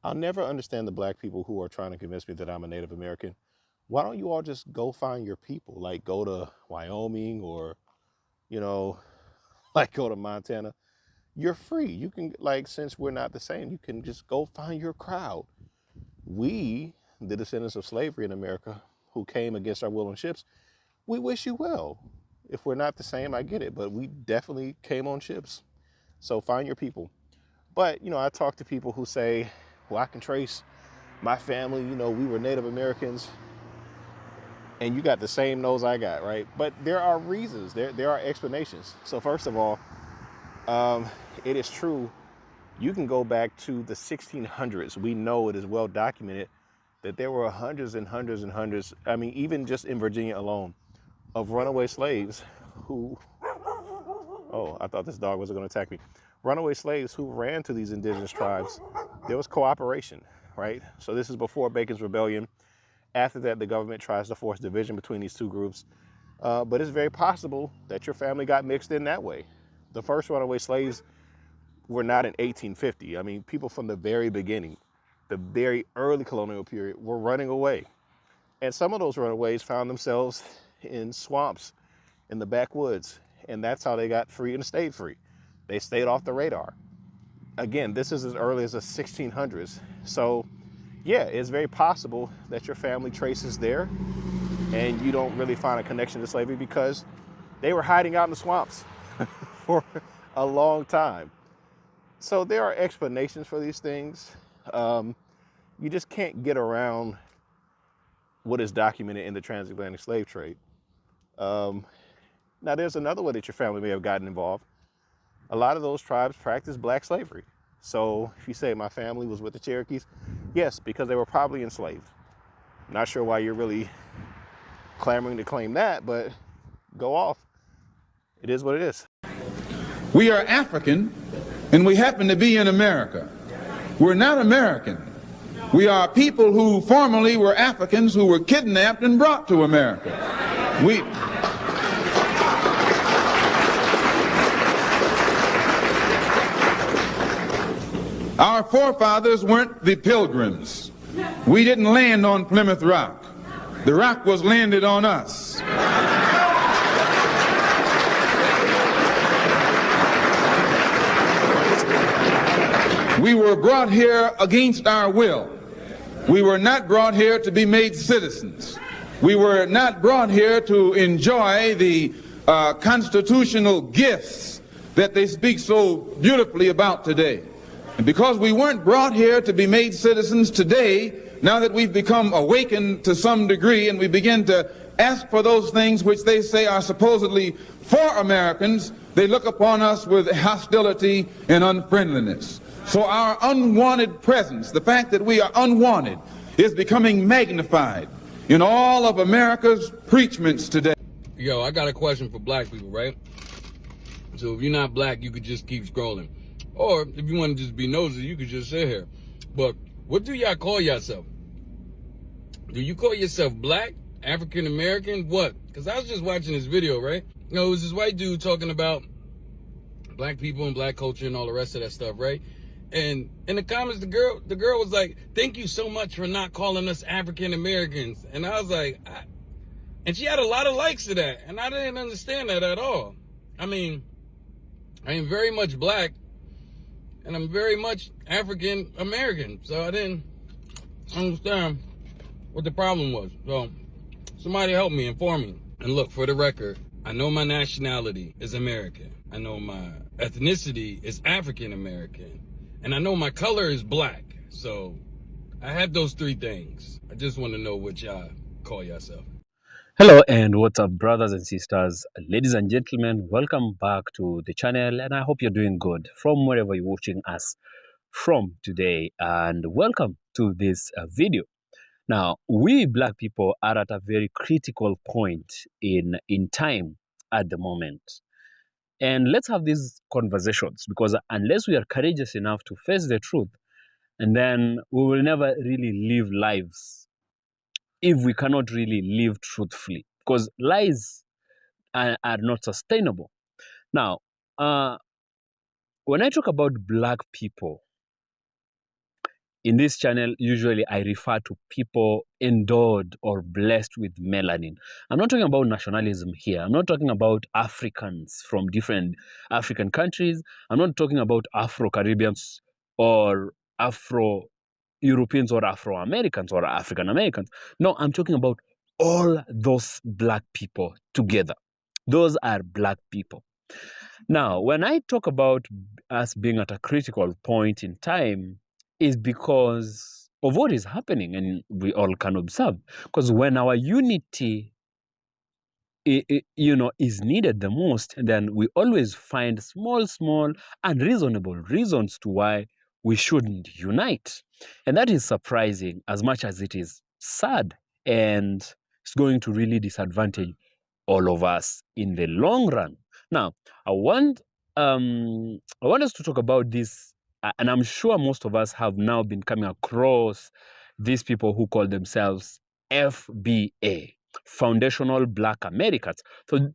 I'll never understand the black people who are trying to convince me that I'm a Native American. Why don't you all just go find your people? Like go to Wyoming or, you know, like go to Montana. You're free. You can, like, since we're not the same, you can just go find your crowd. We, the descendants of slavery in America, who came against our will on ships, we wish you well. If we're not the same, I get it, but we definitely came on ships. So find your people. But, you know, I talk to people who say, well, I can trace my family, you know, we were Native Americans, and you got the same nose I got, right? But there are reasons, there are explanations. So first of all, it is true, you can go back to the 1600s. We know it is well documented that there were hundreds and hundreds and hundreds, I mean, even just in Virginia alone, of runaway slaves who, oh, I thought this dog was going to attack me. Runaway slaves who ran to these indigenous tribes. There was cooperation, right? So this is before Bacon's Rebellion. After that, the government tries to force division between these two groups. But it's very possible that your family got mixed in that way. The first runaway slaves were not in 1850. I mean, people from the very beginning, the very early colonial period, were running away. And some of those runaways found themselves in swamps, in the backwoods. And that's how they got free and stayed free. They stayed off the radar. Again, this is as early as the 1600s. So yeah, it's very possible that your family traces there and you don't really find a connection to slavery because they were hiding out in the swamps for a long time. So there are explanations for these things. You just can't get around what is documented in the transatlantic slave trade. Now, there's another way that your family may have gotten involved. A lot of those tribes practiced black slavery. So if you say my family was with the Cherokees, yes, because they were probably enslaved. Not sure why you're really clamoring to claim that, but go off. It is what it is. We are African, and we happen to be in America. We're not American. We are people who formerly were Africans who were kidnapped and brought to America. Our forefathers weren't the Pilgrims. We didn't land on Plymouth Rock. The rock was landed on us. We were brought here against our will. We were not brought here to be made citizens. We were not brought here to enjoy the constitutional gifts that they speak so beautifully about today. And because we weren't brought here to be made citizens today, now that we've become awakened to some degree and we begin to ask for those things which they say are supposedly for Americans, they look upon us with hostility and unfriendliness. So our unwanted presence, the fact that we are unwanted, is becoming magnified in all of America's preachments today. Yo, I got a question for black people, right? So if you're not black, you could just keep scrolling. Or if you want to just be nosy, you could just sit here. But what do y'all call yourself? Do you call yourself black, African American, what? Because I was just watching this video, right? You know, it was this white dude talking about black people and black culture and all the rest of that stuff, right? And in the comments, the girl was like, thank you so much for not calling us African Americans. And I was like, and she had a lot of likes to that. And I didn't understand that at all. I mean, I am very much black and I'm very much African American. So I didn't understand what the problem was. So somebody help me, inform me. And look, for the record, I know my nationality is American. I know my ethnicity is African American. And I know my color is black. So I have those three things. I just want to know what y'all call yourself. Hello and what's up, brothers and sisters, ladies and gentlemen. Welcome back to the channel, and I hope you're doing good from wherever you're watching us from today. And welcome to this video. Now, we black people are at a very critical point in time at the moment. And let's have these conversations, because unless we are courageous enough to face the truth, and then we will never really live lives if we cannot really live truthfully, because lies are not sustainable. Now, when I talk about black people, in this channel, usually I refer to people endowed or blessed with melanin. I'm not talking about nationalism here. I'm not talking about Africans from different African countries. I'm not talking about Afro-Caribbeans or Afro-Europeans or Afro-Americans or African-Americans. No, I'm talking about all those black people together. Those are black people. Now, when I talk about us being at a critical point in time, is because of what is happening, and we all can observe. Because when our unity, is needed the most, then we always find small, unreasonable reasons to why we shouldn't unite, and that is surprising as much as it is sad, and it's going to really disadvantage all of us in the long run. Now, I want us to talk about this, and I'm sure most of us have now been coming across these people who call themselves FBA, Foundational Black Americans.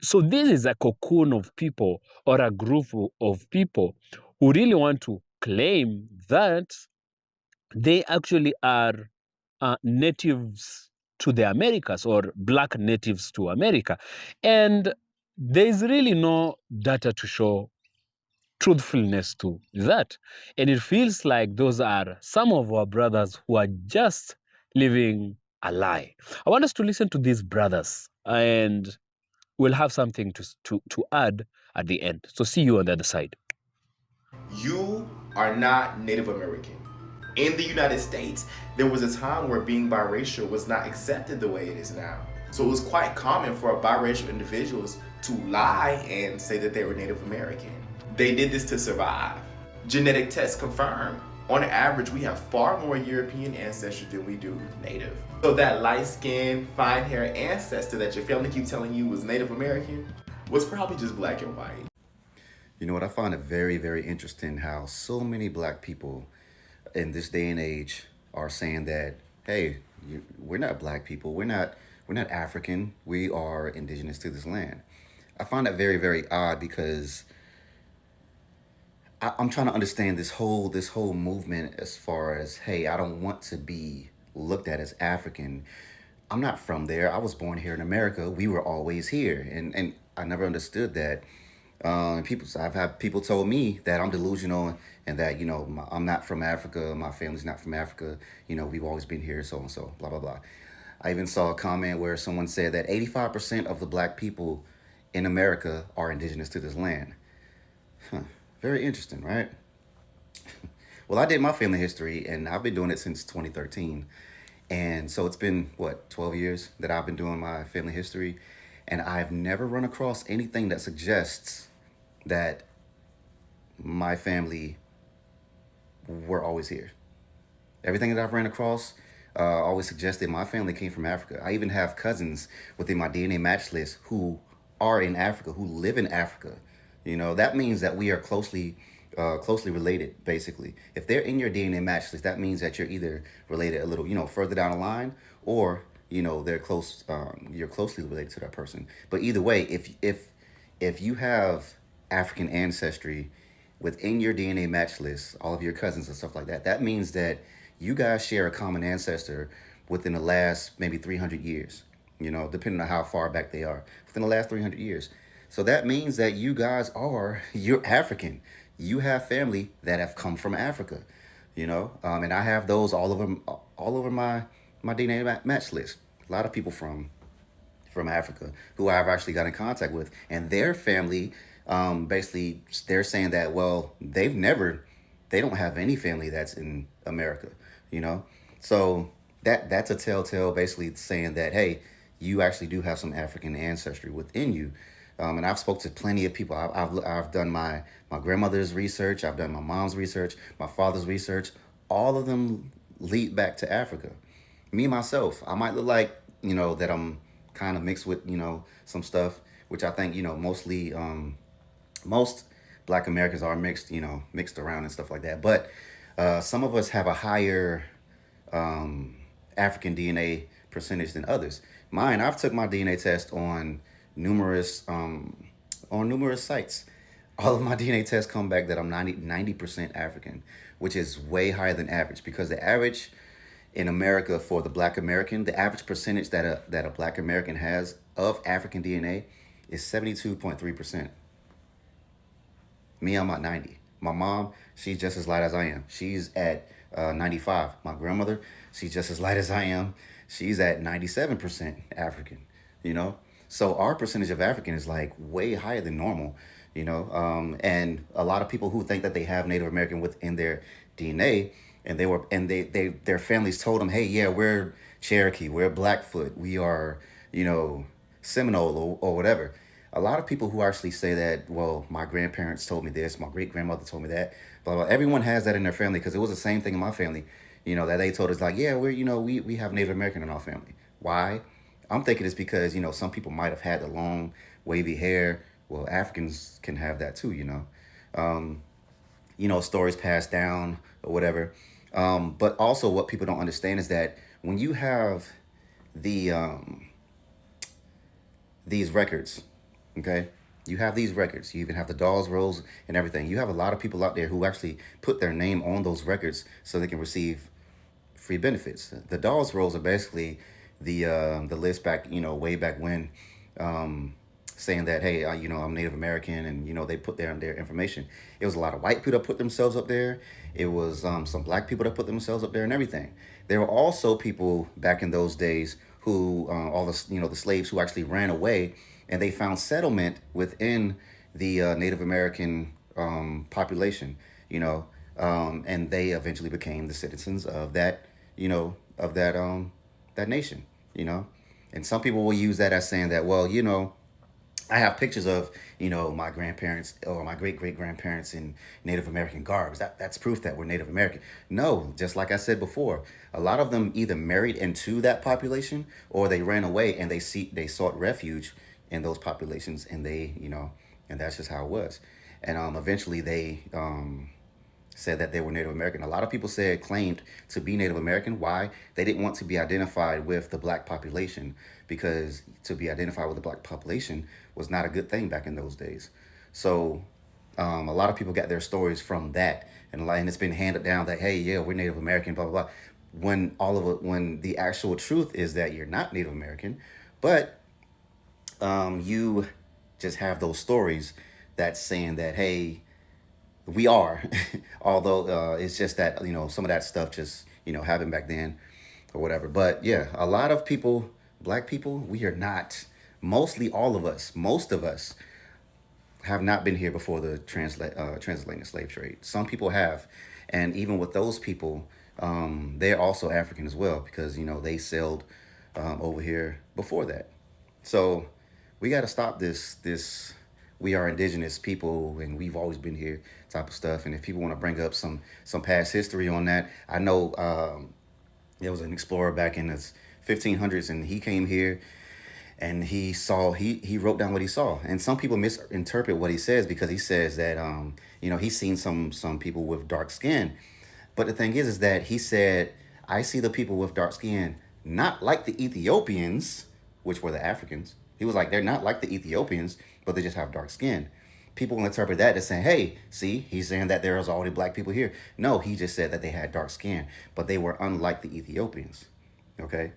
So this is a cocoon of people or a group of people who really want to claim that they actually are natives to the Americas, or black natives to America. And there's really no data to show truthfulness to that. And it feels like those are some of our brothers who are just living a lie. I want us to listen to these brothers, and we'll have something to add at the end. So see you on the other side. You are not Native American. In the United States, there was a time where being biracial was not accepted the way it is now. So it was quite common for biracial individuals to lie and say that they were Native American. They did this to survive. Genetic tests confirm, on average, we have far more European ancestry than we do Native. So that light-skinned, fine-haired ancestor that your family keep telling you was Native American was probably just black and white. You know what? I find it very, very interesting how so many black people in this day and age are saying that, hey, we're not black people. We're not African. We are indigenous to this land. I find that very, very odd because I'm trying to understand this whole movement as far as, hey, I don't want to be looked at as African. I'm not from there. I was born here in America. We were always here. And I never understood that. I've had people told me that I'm delusional and that, I'm not from Africa. My family's not from Africa. We've always been here, so and so, blah, blah, blah. I even saw a comment where someone said that 85% of the black people in America are indigenous to this land. Very interesting, right? Well, I did my family history, and I've been doing it since 2013. And so it's been, 12 years that I've been doing my family history. And I've never run across anything that suggests that my family were always here. Everything that I've ran across always suggested my family came from Africa. I even have cousins within my DNA match list who are in Africa, who live in Africa. That means that we are closely related, basically. If they're in your DNA match list, that means that you're either related a little, further down the line, or they're close. You're closely related to that person. But either way, if you have African ancestry within your DNA match list, all of your cousins and stuff like that, that means that you guys share a common ancestor within the last maybe 300 years. Depending on how far back they are, within the last 300 years. So that means that you're African. You have family that have come from Africa, and I have those all over my DNA match list. A lot of people from Africa who I've actually got in contact with, and their family, basically they're saying that, well, they don't have any family that's in America, So that's a telltale, basically saying that, hey, you actually do have some African ancestry within you. And I've spoke to plenty of people. I've done my grandmother's research. I've done my mom's research, my father's research. All of them lead back to Africa. Me, myself, I might look like, that I'm kind of mixed with, some stuff, which I think, mostly, most Black Americans are mixed around and stuff like that. But some of us have a higher African DNA percentage than others. Mine, I've took my DNA test on numerous sites. All of my DNA tests come back that I'm 90% African, which is way higher than average, because the average in America for the Black American, the average percentage that a Black American has of African DNA is 72.3%. Me, I'm at 90. My mom, she's just as light as I am. She's at 95. My grandmother, she's just as light as I am. She's at 97% African, you know? So our percentage of African is like way higher than normal, you know? And a lot of people who think that they have Native American within their DNA, and their families told them, hey, yeah, we're Cherokee, we're Blackfoot, we are, you know, Seminole or whatever. A lot of people who actually say that, well, my grandparents told me this, my great grandmother told me that, blah, blah. Everyone has that in their family, because it was the same thing in my family, you know, that they told us, like, yeah, we're, you know, we have Native American in our family. Why? I'm thinking it's because, you know, some people might have had the long, wavy hair. Well, Africans can have that too, you know. You know, stories passed down or whatever. But also what people don't understand is that when you have the these records, okay, you have these records, you even have the Dawes rolls and everything. You have a lot of people out there who actually put their name on those records so they can receive free benefits. The Dawes rolls are basically the list back, you know, way back when, saying that, hey, you know, I'm Native American, and, you know, they put their information. It was a lot of white people that put themselves up there. It was some black people that put themselves up there and everything. There were also people back in those days who, all the, you know, the slaves who actually ran away, and they found settlement within the Native American population, you know, and they eventually became the citizens of that, you know, of that nation, you know. And some people will use that as saying that, well, you know, I have pictures of, you know, my grandparents or my great-great-grandparents in Native American garbs. That's proof that we're Native American. No, just like I said before, a lot of them either married into that population or they ran away and they sought refuge in those populations, and they, you know, and that's just how it was. And eventually they said that they were Native American. A lot of people claimed to be Native American. Why? They didn't want to be identified with the black population, because to be identified with the black population was not a good thing back in those days. So a lot of people got their stories from that, and it's been handed down that, hey, yeah, we're Native American, blah, blah, blah. When the actual truth is that you're not Native American, but you just have those stories that's saying that, hey, we are, although it's just that, you know, some of that stuff just, you know, happened back then or whatever. But yeah, a lot of people, black people, we are not, mostly all of us, most of us have not been here before the transatlantic slave trade. Some people have, and even with those people, they're also African as well, because, you know, they sailed over here before that. So we got to stop this we are indigenous people and we've always been here type of stuff. And if people want to bring up some past history on that, I know there was an explorer back in the 1500s, and he came here and he wrote down what he saw. And some people misinterpret what he says, because he says that you know, he's seen some people with dark skin. But the thing is that he said, I see the people with dark skin not like the Ethiopians, which were the Africans. He was like, they're not like the Ethiopians, but they just have dark skin. People will interpret that as saying, hey, see, he's saying that there's already black people here. No, he just said that they had dark skin, but they were unlike the Ethiopians. Okay?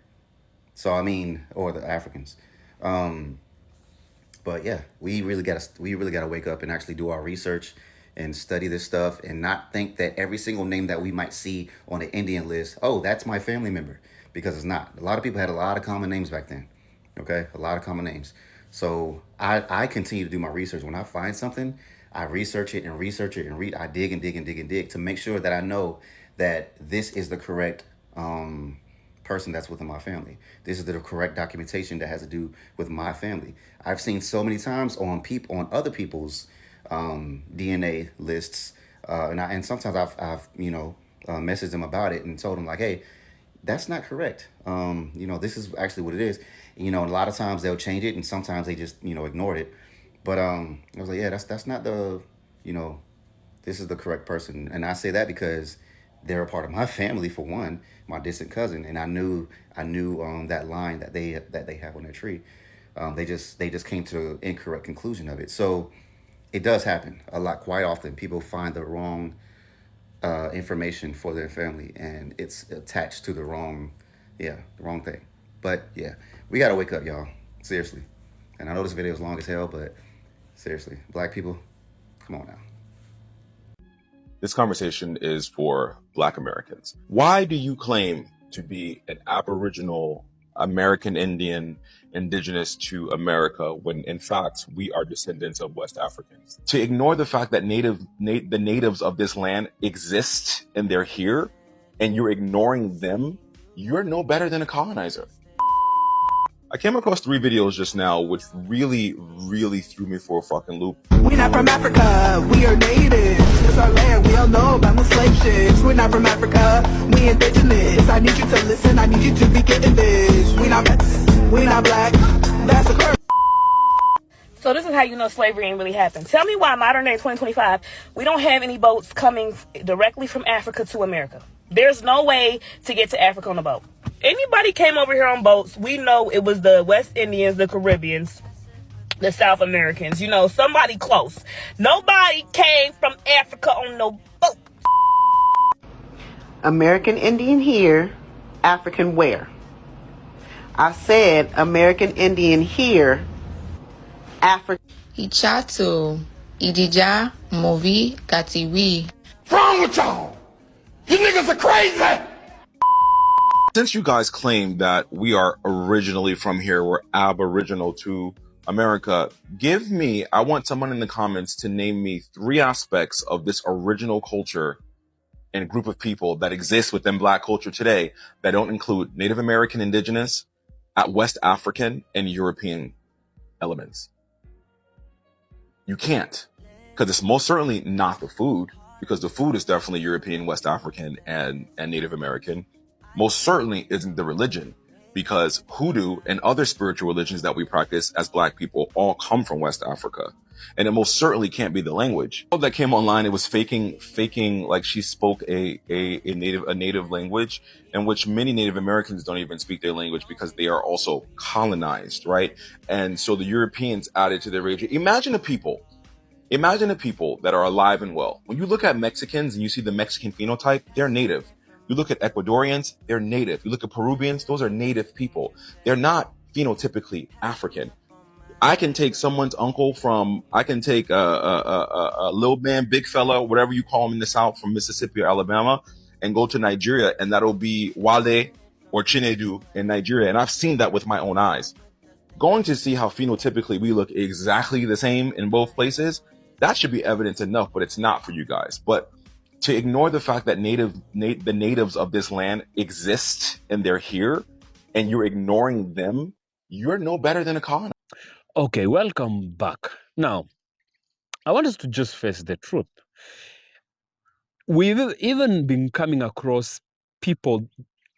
So, I mean, or the Africans. But yeah, we really gotta wake up and actually do our research and study this stuff, and not think that every single name that we might see on the Indian list, oh, that's my family member, because it's not. A lot of people had a lot of common names back then. Okay, a lot of common names. So I continue to do my research. When I find something, I research it and research it and I dig and dig and dig and dig to make sure that I know that this is the correct person that's within my family. This is the correct documentation that has to do with my family. I've seen so many times on other people's DNA lists, and sometimes I've you know, messaged them about it and told them, like, hey, that's not correct. You know, this is actually what it is. You know, and a lot of times they'll change it, and sometimes they just, you know, ignored it. But I was like, yeah, that's not the, you know, this is the correct person. And I say that because they're a part of my family, for one, my distant cousin, and I knew that line that they have on their tree. They just came to the incorrect conclusion of it. So it does happen a lot. Quite often, people find the wrong information for their family, and it's attached to the wrong, yeah, the wrong thing. But yeah, we gotta wake up, y'all. Seriously. And I know this video is long as hell, but seriously, black people, come on now. This conversation is for Black Americans. Why do you claim to be an Aboriginal American Indian indigenous to America when in fact we are descendants of West Africans? To ignore the fact that the natives of this land exist and they're here and you're ignoring them, you're no better than a colonizer. I came across 3 videos just now which really threw me for a fucking loop. We not from Africa, we are natives. It's our land, we all know about the slave ships. We're not from Africa, we indigenous. I need you to listen, I need you to be getting this. We not black, that's the curse. So this is how you know slavery ain't really happened. Tell me why modern day 2025, we don't have any boats coming directly from Africa to America. There's no way to get to Africa on a boat. Anybody came over here on boats, we know it was the West Indians, the Caribbeans, the South Americans, you know, somebody close. Nobody came from Africa on no boat. American Indian here, African where? I said American Indian here, African. Ichatu, Idija, Movi, Katiwi. What's wrong with y'all? You niggas are crazy! Since you guys claim that we are originally from here, we're aboriginal to America, I want someone in the comments to name me 3 aspects of this original culture and group of people that exist within Black culture today that don't include Native American, Indigenous, West African, and European elements. You can't, because it's most certainly not the food, because the food is definitely European, West African, and Native American. Most certainly isn't the religion, because hoodoo and other spiritual religions that we practice as Black people all come from West Africa. And it most certainly can't be the language. That came online, it was faking like she spoke a native language, in which many Native Americans don't even speak their language because they are also colonized, right? And so the Europeans added to their region. Imagine a people that are alive and well. When you look at Mexicans and you see the Mexican phenotype, they're native. You look at Ecuadorians, they're native. You look at Peruvians, those are native people. They're not phenotypically African. I can take someone's uncle I can take a little man, big fella, whatever you call him in the South, from Mississippi or Alabama, and go to Nigeria, and that'll be Wale or Chinedu in Nigeria. And I've seen that with my own eyes. Going to see how phenotypically we look exactly the same in both places, that should be evidence enough, but it's not for you guys. But to ignore the fact that the natives of this land exist and they're here, and you're ignoring them, you're no better than a colonizer. Okay, welcome back. Now, I want us to just face the truth. We've even been coming across people,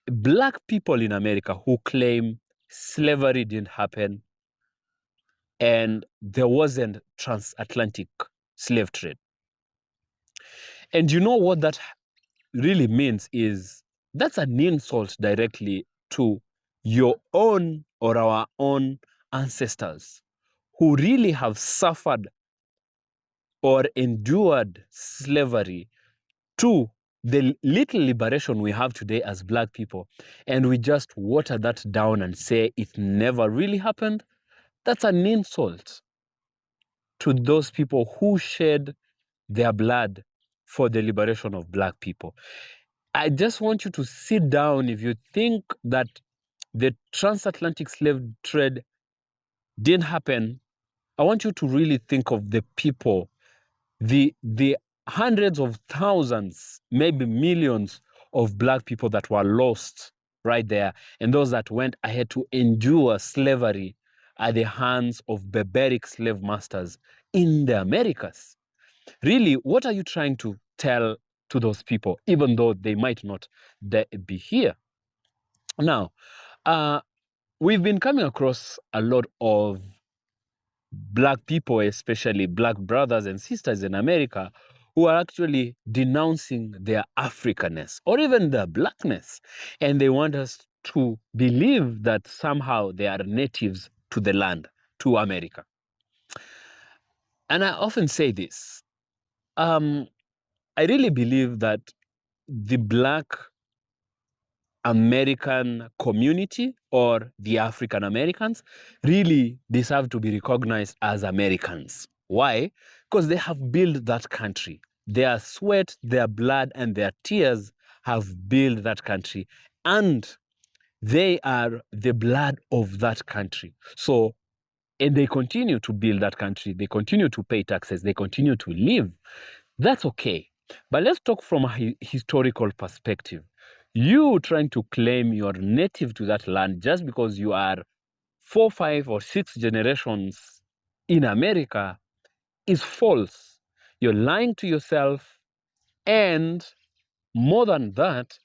Black people in America, who claim slavery didn't happen and there wasn't transatlantic slave trade. And you know what that really means is that's an insult directly to your own or our own ancestors who really have suffered or endured slavery to the little liberation we have today as Black people, and we just water that down and say it never really happened. That's an insult to those people who shed their blood for the liberation of Black people. I just want you to sit down. If you think that the transatlantic slave trade didn't happen, I want you to really think of the people, the hundreds of thousands, maybe millions of Black people that were lost right there, and those that went ahead to endure slavery at the hands of barbaric slave masters in the Americas. Really, what are you trying to tell to those people, even though they might not be here? Now, we've been coming across a lot of Black people, especially Black brothers and sisters in America, who are actually denouncing their Africanness or even their Blackness. And they want us to believe that somehow they are natives to the land, to America. And I often say this. I really believe that the Black American community or the African Americans really deserve to be recognized as Americans. Why? Because they have built that country. Their sweat, their blood, and their tears have built that country. And they are the blood of that country. So, and they continue to build that country. They continue to pay taxes. They continue to live. That's okay. But let's talk from a historical perspective. You trying to claim you're native to that land just because you are 4, 5, or 6 generations in America is false. You're lying to yourself, and more than that,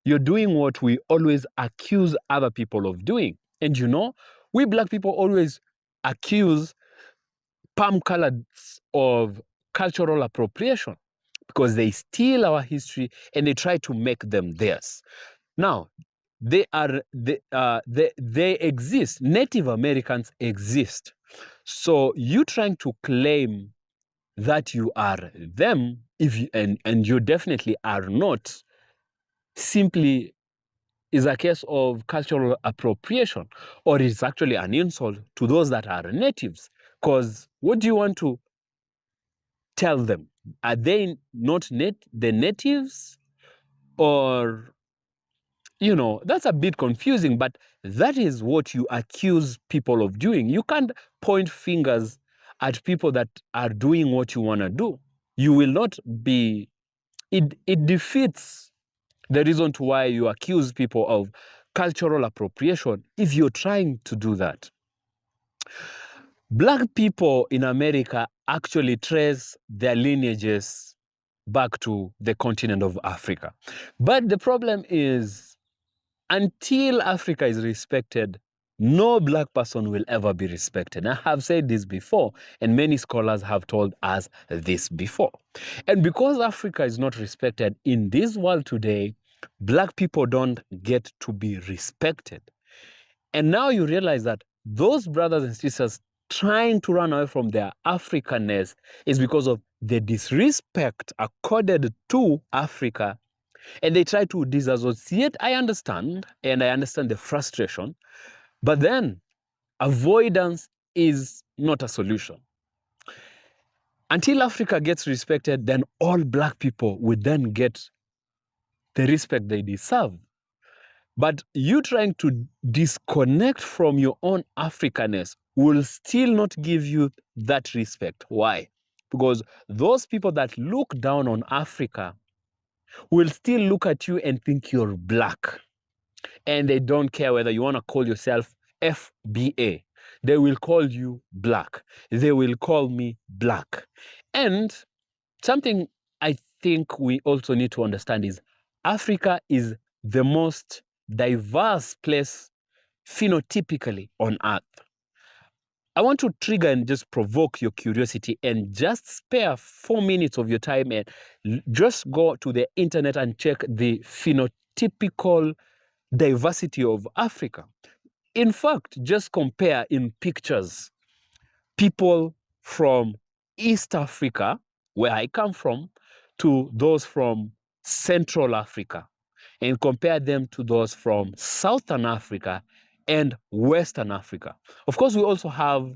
you're doing what we always accuse other people of doing. And you know, we Black people always accuse palm colors of cultural appropriation because they steal our history and they try to make them theirs. Now, they exist. Native Americans exist. So you trying to claim that you are them, and you definitely are not, simply is a case of cultural appropriation, or it's actually an insult to those that are natives. Because what do you want to tell them? Are they not the natives? Or, you know, that's a bit confusing, but that is what you accuse people of doing. You can't point fingers at people that are doing what you want to do. You will not be, it defeats the reason to why you accuse people of cultural appropriation if you're trying to do that. Black people in America actually trace their lineages back to the continent of Africa. But the problem is, until Africa is respected, no Black person will ever be respected. I have said this before, and many scholars have told us this before. And because Africa is not respected in this world today, Black people don't get to be respected. And now you realize that those brothers and sisters trying to run away from their Africanness is because of the disrespect accorded to Africa, and they try to disassociate. I understand, and I understand the frustration, but then avoidance is not a solution. Until Africa gets respected, then all Black people will then get the respect they deserve. But you trying to disconnect from your own Africanness will still not give you that respect. Why? Because those people that look down on Africa will still look at you and think you're Black. And they don't care whether you want to call yourself FBA. They will call you Black. They will call me Black. And something I think we also need to understand is Africa is the most diverse place phenotypically on earth. I want to trigger and just provoke your curiosity and just spare 4 minutes of your time and just go to the internet and check the phenotypical diversity of Africa. In fact, just compare in pictures people from East Africa, where I come from, to those from Central Africa, and compare them to those from Southern Africa and Western Africa. Of course, we also have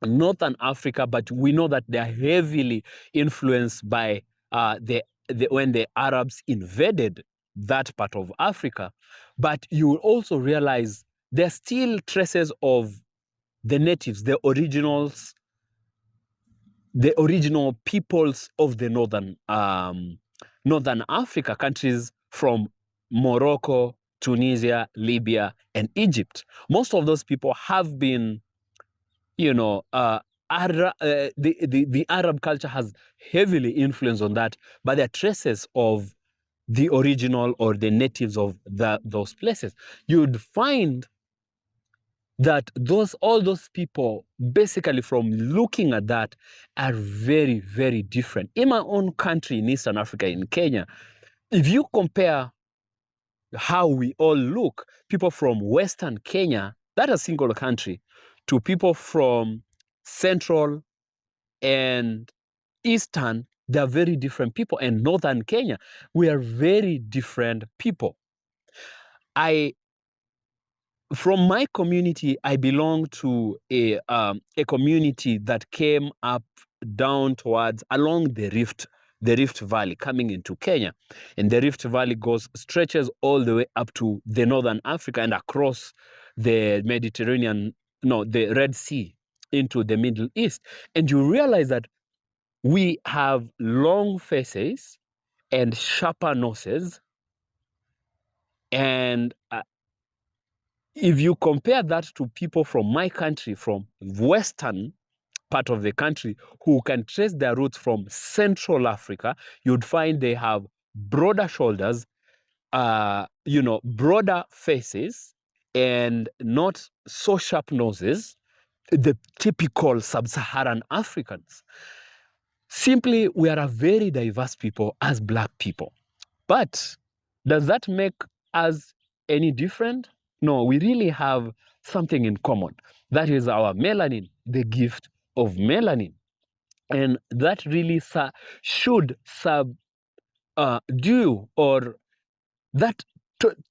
Northern Africa, but we know that they are heavily influenced by when the Arabs invaded that part of Africa. But you will also realize there are still traces of the natives, the originals, the original peoples of the Northern Africa, countries from Morocco, Tunisia, Libya, and Egypt. Most of those people have been, you know, the Arab culture has heavily influenced on that, but there are traces of the original or the natives of those places. You'd find that all those people, basically from looking at that, are very, very different. In my own country, in Eastern Africa, in Kenya, if you compare how we all look, people from Western Kenya, that is a single country, to people from Central and Eastern, they are very different people. And Northern Kenya, we are very different people. From my community, I belong to a community that came up down towards along the Rift Valley, coming into Kenya, and the Rift Valley stretches all the way up to the Northern Africa and across the the Red Sea into the Middle East, and you realize that we have long faces and sharper noses, and if you compare that to people from my country, from western part of the country, who can trace their roots from Central Africa, you'd find they have broader shoulders, broader faces, and not so sharp noses, the typical sub-Saharan Africans. Simply, we are a very diverse people as Black people. But does that make us any different? No, we really have something in common. That is our melanin, the gift of melanin. And that really should subdue, or that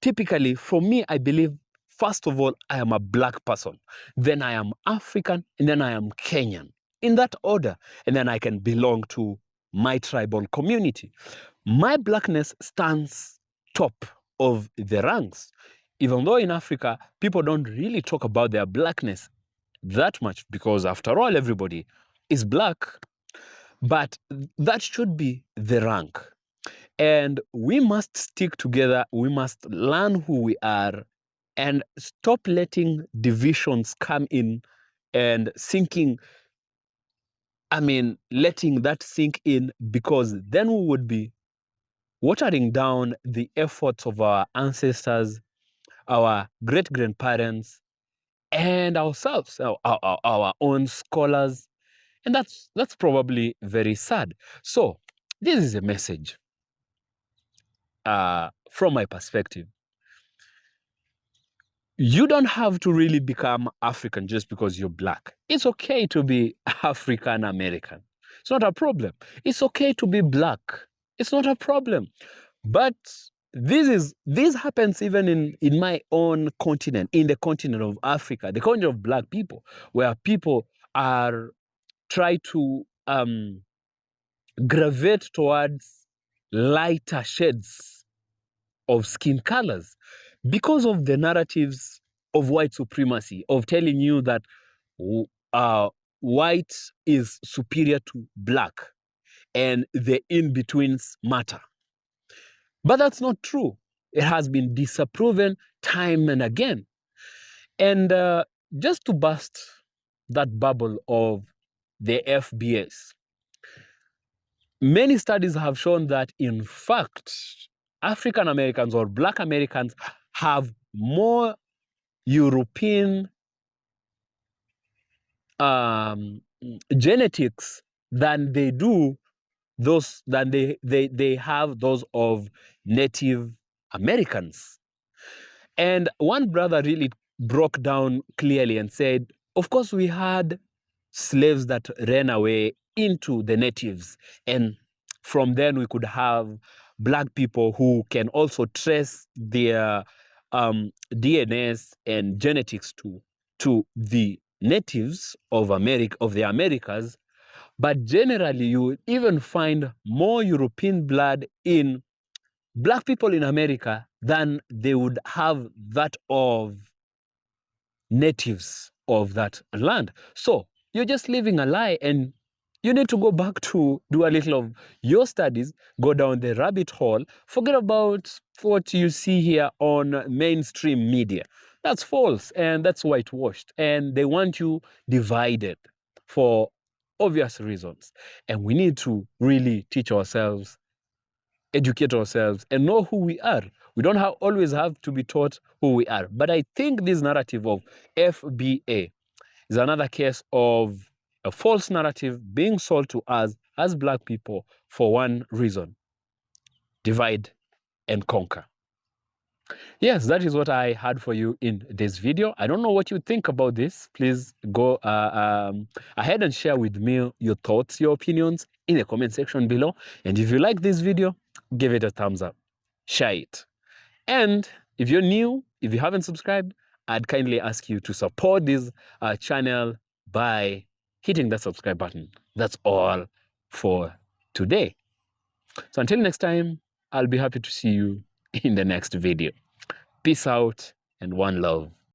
typically, for me, I believe, first of all, I am a Black person. Then I am African, and then I am Kenyan. In that order. And then I can belong to my tribal community. My Blackness stands top of the ranks. Even though in Africa, people don't really talk about their Blackness that much, because after all, everybody is Black. But that should be the rank. And we must stick together. We must learn who we are and stop letting divisions come in and letting that sink in, because then we would be watering down the efforts of our ancestors, our great-grandparents, and ourselves, our own scholars. And that's probably very sad. So this is a message from my perspective. You don't have to really become African just because you're Black. It's okay to be African American. It's not a problem. It's okay to be Black. It's not a problem. But this happens even in my own continent, in the continent of Africa, the continent of Black people, where people try to gravitate towards lighter shades of skin colors because of the narratives of white supremacy, of telling you that white is superior to Black and the in-betweens matter. But that's not true. It has been disproven time and again. And just to burst that bubble of the FBS, many studies have shown that, in fact, African Americans or Black Americans have more European genetics than they have those of Native Americans. And one brother really broke down clearly and said, of course, we had slaves that ran away into the natives. And from then we could have Black people who can also trace their DNAs and genetics to the natives of the Americas. But generally, you would even find more European blood in Black people in America than they would have that of natives of that land. So you're just living a lie, and you need to go back to do a little of your studies, go down the rabbit hole, forget about what you see here on mainstream media. That's false, and that's whitewashed, and they want you divided for obvious reasons. And we need to really teach ourselves, educate ourselves, and know who we are. We don't always have to be taught who we are. But I think this narrative of FBA is another case of a false narrative being sold to us as Black people for one reason: divide and conquer. Yes, that is what I had for you in this video. I don't know what you think about this. Please go ahead and share with me your thoughts, your opinions in the comment section below. And if you like this video, give it a thumbs up. Share it. And if you're new, if you haven't subscribed, I'd kindly ask you to support this channel by hitting the subscribe button. That's all for today. So until next time, I'll be happy to see you in the next video. Peace out and one love.